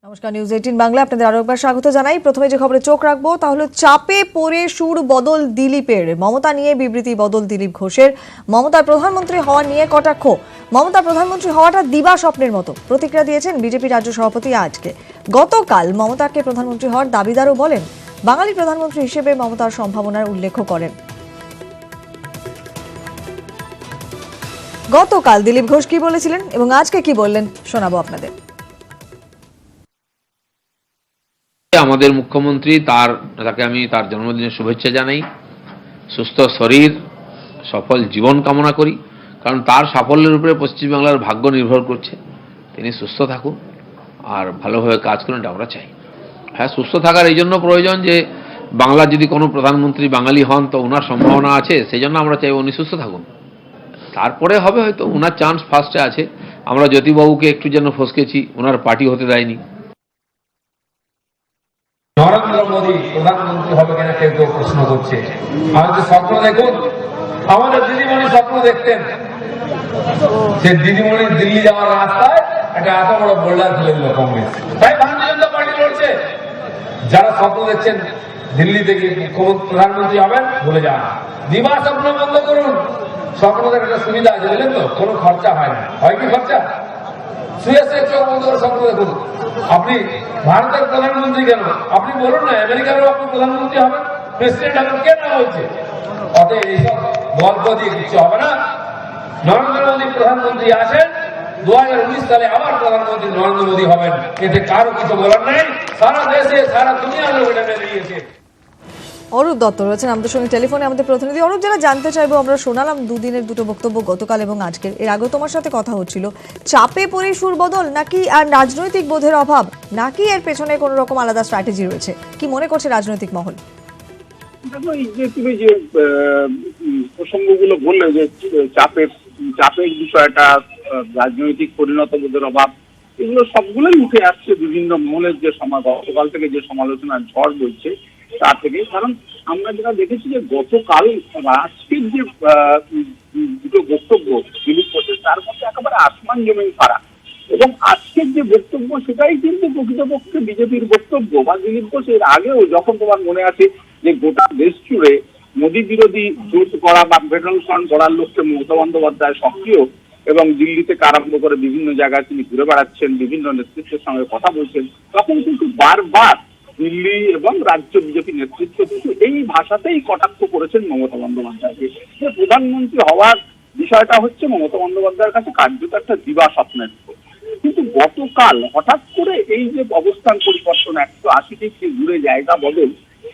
নমস্কার, নিউজ 18 বাংলা আপনাদের আরো একবার স্বাগত জানাই। প্রথমে যে খবরে চোখ রাখবো তা হলো চাপে পড়ে সুর বদল দিলীপের। মমতা নিয়ে বিবৃতি বদল দিলীপ ঘোষের। মমতার প্রধানমন্ত্রী হওয়া নিয়ে কটাক্ষ। মমতার প্রধানমন্ত্রী হওয়াটা দিবা স্বপ্নের মতো প্রতিক্রিয়া দিয়েছেন বিজেপি রাজ্য সভাপতি আজকে। গতকাল মমতাকে প্রধানমন্ত্রী হওয়ার দাবিদারও বলেন। বাঙালি প্রধানমন্ত্রী হিসেবে মমতার সম্ভাবনার উল্লেখ করেন। গতকাল দিলীপ ঘোষ কি বলেছিলেন এবং আজকে কি বললেন শোনাবো আপনাদের। আমাদের মুখ্যমন্ত্রী তাকে আমি তার জন্মদিনের শুভেচ্ছা জানাই, সুস্থ শরীর, সফল জীবন কামনা করি, কারণ তার সাফল্যের উপরে পশ্চিমবাংলার ভাগ্য নির্ভর করছে। তিনি সুস্থ থাকুন আর ভালোভাবে কাজ করুন, এটা আমরা চাই। হ্যাঁ, সুস্থ থাকার এই জন্য প্রয়োজন যে বাংলার যদি কোনো প্রধানমন্ত্রী বাঙালি হন তো ওনার সম্ভাবনা আছে, সেই জন্য আমরা চাই উনি সুস্থ থাকুন। তারপরে হবে হয়তো, ওনার চান্স ফার্স্টে আছে। আমরা জ্যোতিবাবুকে একটু যেন ফসকেছি, ওনার পার্টি হতে দেয়নি। নরেন্দ্র মোদী প্রধানমন্ত্রী হবে কিনা কেউ কেউ প্রশ্ন করছে। আমাদের স্বপ্ন দেখুন, আমাদের দিদিমণি স্বপ্ন দেখতেন যে দিদিমণি দিল্লি যাওয়ার রাস্তায় একটা এত বড় বোল্ডার ফেলে দিল কংগ্রেস। তাই ভারতীয় জনতা পার্টি লড়ছে। যারা স্বপ্ন দেখছেন দিল্লি থেকে মুখ্যমন্ত্রী প্রধানমন্ত্রী হবেন, ভুলে যান, দিবা স্বপ্ন বন্ধ করুন। স্বপ্ন দেখার একটা সুবিধা আছে, বুঝলেন তো, কোনো খরচা হয় না। হয় কি খরচা? শুয়ে চোখ বন্ধ করে স্বপ্ন দেখুন। আপনি ভারতের প্রধানমন্ত্রী কেন, আপনি বলুন না আমেরিকারও আপনি প্রধানমন্ত্রী হবেন, প্রেসিডেন্ট হবেন, কেন হয়েছে? অতএব এইসব গল্প দিয়ে কিছু হবে না। নরেন্দ্র মোদী প্রধানমন্ত্রী আসেন, 2019 সালে আবার প্রধানমন্ত্রী নরেন্দ্র মোদী হবেন, এতে কারো কিছু বলার নাই। সারা দেশে সারা দুনিয়ার লোক এটা মেনে নিয়েছে। অরূপ দত্ত রয়েছেন আমাদের সঙ্গে টেলিফোনে, আমাদের প্রতিনিধি। অরূপ, যারা জানতে চাইবো, আমরা শোনালাম দুদিনের দুটো বক্তব্য, গতকাল এবং আজকের। এর আগেও তোমার সাথে কথা হচ্ছিল, চাপে পড়ে সুর বদল নাকি আর রাজনৈতিক বোধের অভাব, নাকি এর পেছনে কোনো রকম আলাদা স্ট্র্যাটেজি রয়েছে? কি মনে করছে রাজনৈতিক মহল? দেখো, এই যে তুমি যে প্রসঙ্গগুলো বললে যে চাপের বিষয়টা, রাজনৈতিক পরিণত বোধের অভাব, এগুলো সবগুলোই উঠে আসছে বিভিন্ন মহলের যে গতকাল থেকে যে সমালোচনার ঝড় বইছে তা থেকে। কারণ আমরা যেটা দেখেছি যে গতকাল আজকের যে দুটো বক্তব্য দিলীপ ঘোষের, তার মধ্যে একেবারে আসমান জমিন ফারাক। এবং আজকের যে বক্তব্য সেটাই কিন্তু প্রকৃতপক্ষে বিজেপির বক্তব্য। বা দিলীপ ঘোষ এর আগেও, যখন তোমার মনে আছে যে গোটা দেশ জুড়ে মোদী বিরোধী জোট করা বা ফেডারেল ফ্রন্ট করার লক্ষ্যে মমতা বন্দ্যোপাধ্যায় সক্রিয়, এবং দিল্লি থেকে আরম্ভ করে বিভিন্ন জায়গায় তিনি ঘুরে বেড়াচ্ছেন, বিভিন্ন নেতৃত্বের সঙ্গে কথা বলছেন, তখন কিন্তু বারবার দিল্লি এবং রাজ্য বিজেপি নেতৃত্ব কিন্তু এই ভাষাতেই কটাক্ষ করেছেন মমতা বন্দ্যোপাধ্যায়কে, যে প্রধানমন্ত্রী হওয়ার বিষয়টা হচ্ছে মমতা বন্দ্যোপাধ্যায়ের কাছে কার্যত একটা দিবা স্বপ্নের। কিন্তু গতকাল হঠাৎ করে এই যে অবস্থান পরিবর্তন, 180 ডিগ্রি ঘুরে জায়গা বদল,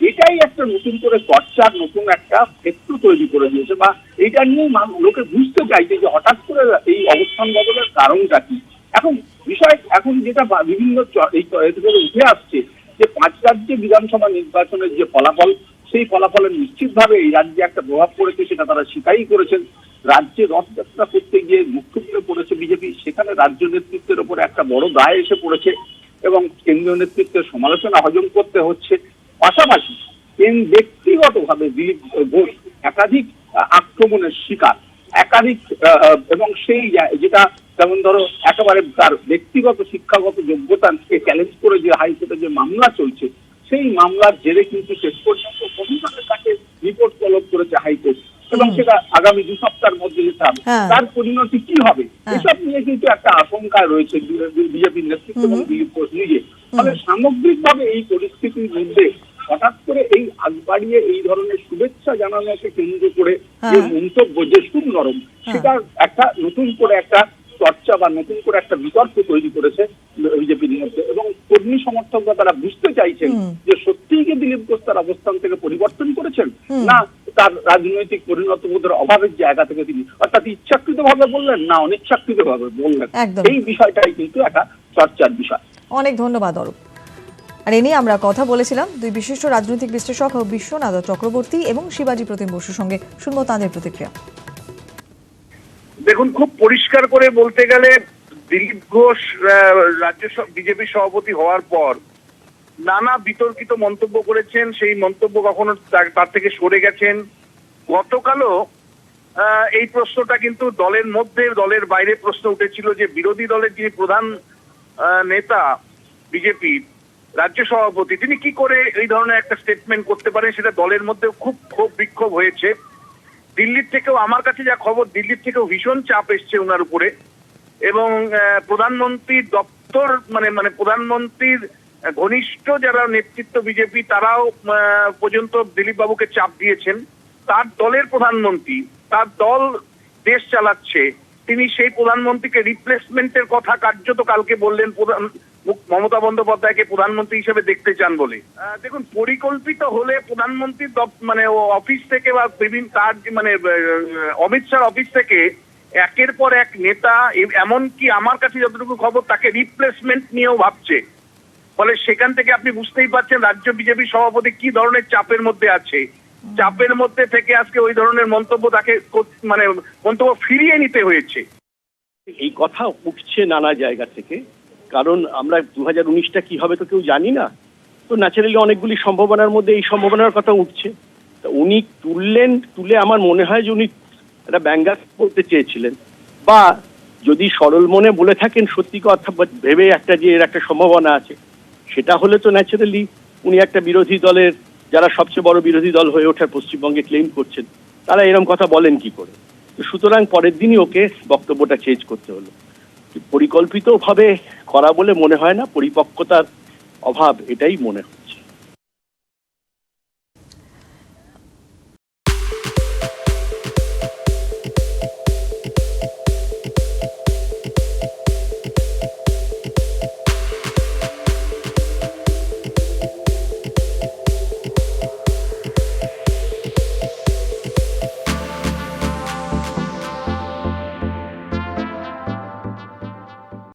এটাই একটা নতুন করে চর্চার নতুন একটা ক্ষেত্র তৈরি করে দিয়েছে। বা এইটা নিয়ে লোকে বুঝতে চাইছে যে হঠাৎ করে এই অবস্থান বদলের কারণটা কি। এখন যেটা বিভিন্ন উঠে আসছে যে 5 রাজ্যে বিধানসভা নির্বাচনের যে ফলাফল, সেই ফলাফলের নিশ্চিতভাবে এই রাজ্যে একটা প্রভাব পড়েছে, সেটা তারা স্বীকারই করেছেন। রাজ্যে রথযাত্রা করতে গিয়ে মুখ্যমন্ত্রী পড়েছে বিজেপি, সেখানে রাজ্য নেতৃত্বের উপরে একটা বড় দায় এসে পড়েছে এবং কেন্দ্রীয় নেতৃত্বের সমালোচনা হজম করতে হচ্ছে। পাশাপাশি ব্যক্তিগতভাবে দিলীপ ঘোষ একাধিক আক্রমণের শিকার, একাধিক, এবং সেই যেটা যেমন ধরো একেবারে তার ব্যক্তিগত শিক্ষাগত যোগ্যতাকে চ্যালেঞ্জ করে যে হাইকোর্টে যে মামলা চলছে, সেই মামলার জেরে কিন্তু শেষ পর্যন্ত কমিশনের কাছে রিপোর্ট তলব করেছে হাইকোর্ট, এবং সেটা আগামী 2 সপ্তাহের মধ্যে যেতে হবে। তার পরিণতি কি হবে এসব নিয়ে কিন্তু একটা আশঙ্কা রয়েছে বিজেপির নেতৃত্ব এবং দিলীপ ঘোষ নিজে। ফলে সামগ্রিকভাবে এই পরিস্থিতির মধ্যে হঠাৎ করে এই আগ বাড়িয়ে এই ধরনের শুভেচ্ছা জানানোকে কেন্দ্র করে যে মন্তব্য, যে সুর নরম, সেটা একটা নতুন করে একটা চর্চা বা নতুন করে একটা বিতর্ক তৈরি করেছে বিজেপির মধ্যে। এবং কর্মী সমর্থকরা তারা বুঝতে চাইছেন যে সত্যিই কি দিলীপ ঘোষ তার অবস্থান থেকে পরিবর্তন করেছেন, না তার রাজনৈতিক পরিণত বোধের অভাবের জায়গা থেকে তিনি অর্থাৎ ইচ্ছাকৃত ভাবে বললেন, না অনিচ্ছাকৃত ভাবে বললেন। এই বিষয়টাই কিন্তু একটা চর্চার বিষয়। অনেক ধন্যবাদ অরূপ। আর এ নিয়ে আমরা কথা বলেছিলাম দুই বিশিষ্ট রাজনৈতিক বিশ্লেষক বিশ্বনাথ চক্রবর্তী এবং শিবাজি প্রতিম বসুর সঙ্গে। শুনবো তাদের প্রতিক্রিয়া। দেখুন, খুব পরিষ্কার করে বলতে গেলে দিলীপ ঘোষ রাজ্য বিজেপি সভাপতি হওয়ার পর নানা বিতর্কিত মন্তব্য করেছেন, সেই মন্তব্য কখনো তার থেকে সরে গেছেন। গতকালও এই প্রশ্নটা কিন্তু দলের মধ্যে দলের বাইরে প্রশ্ন উঠেছিল যে বিরোধী দলের যিনি প্রধান নেতা বিজেপি রাজ্য সভাপতি, তিনি কি করে এই ধরনের একটা স্টেটমেন্ট করতে পারেন, সেটা দলের মধ্যে খুব ক্ষোভ বিক্ষোভ হয়েছে। দিল্লির থেকেও, আমার কাছে যা খবর, দিল্লির থেকেও ভীষণ চাপ এসছে ওনার উপরে, এবং প্রধানমন্ত্রীর দপ্তর মানে প্রধানমন্ত্রীর ঘনিষ্ঠ যারা নেতৃত্ব বিজেপি, তারাও পর্যন্ত দিলীপ বাবুকে চাপ দিয়েছেন। তার দলের প্রধানমন্ত্রী, তার দল দেশ চালাচ্ছে, তিনি সেই প্রধানমন্ত্রীকে রিপ্লেসমেন্টের কথা কার্যত কালকে বললেন, মমতা বন্দ্যোপাধ্যায়কে প্রধানমন্ত্রী হিসেবে দেখতে চান বলে। দেখুন, পরিকল্পিত হলে প্রধানমন্ত্রীর মানে অফিস থেকে বা বিভিন্ন তার মানে অমিত শাহ অফিস থেকে একের পর এক নেতা, এমনকি আমার কাছে যতটুকু খবর, তাকে রিপ্লেসমেন্ট নিয়েও ভাবছে। ফলে সেখান থেকে আপনি বুঝতেই পারছেন রাজ্য বিজেপি সভাপতি কি ধরনের চাপের মধ্যে আছে। চাপের মধ্যে থেকে আজকে ওই ধরনের মন্তব্য, তাকে মানে মন্তব্য ফিরিয়ে নিতে হয়েছে। এই কথা উঠছে নানা জায়গা থেকে, কারণ আমরা 2019টা কি হবে তো কেউ জানি না। তো ন্যাচারালি অনেকগুলি সম্ভাবনার মধ্যে এই সম্ভাবনার কথা উঠছে। তা উনি তুলে আমার মনে হয় যে উনি একটা ব্যঙ্গাত্মক করতে চেয়েছিলেন, বা যদি সরল মনে বলে থাকেন সত্যি কথা ভেবে একটা যে এর একটা সম্ভাবনা আছে, সেটা হলে তো ন্যাচারালি উনি একটা বিরোধী দলের, যারা সবচেয়ে বড় বিরোধী দল হয়ে ওঠার পশ্চিমবঙ্গে ক্লেম করছেন, তারা এরকম কথা বলেন কি করে। তো সুতরাং পরের দিনই ওকে বক্তব্যটা চেঞ্জ করতে হলো। পরিকল্পিতভাবে করা বলে মনে হয় না, পরিপক্কতার অভাব এটাই মনে হয়।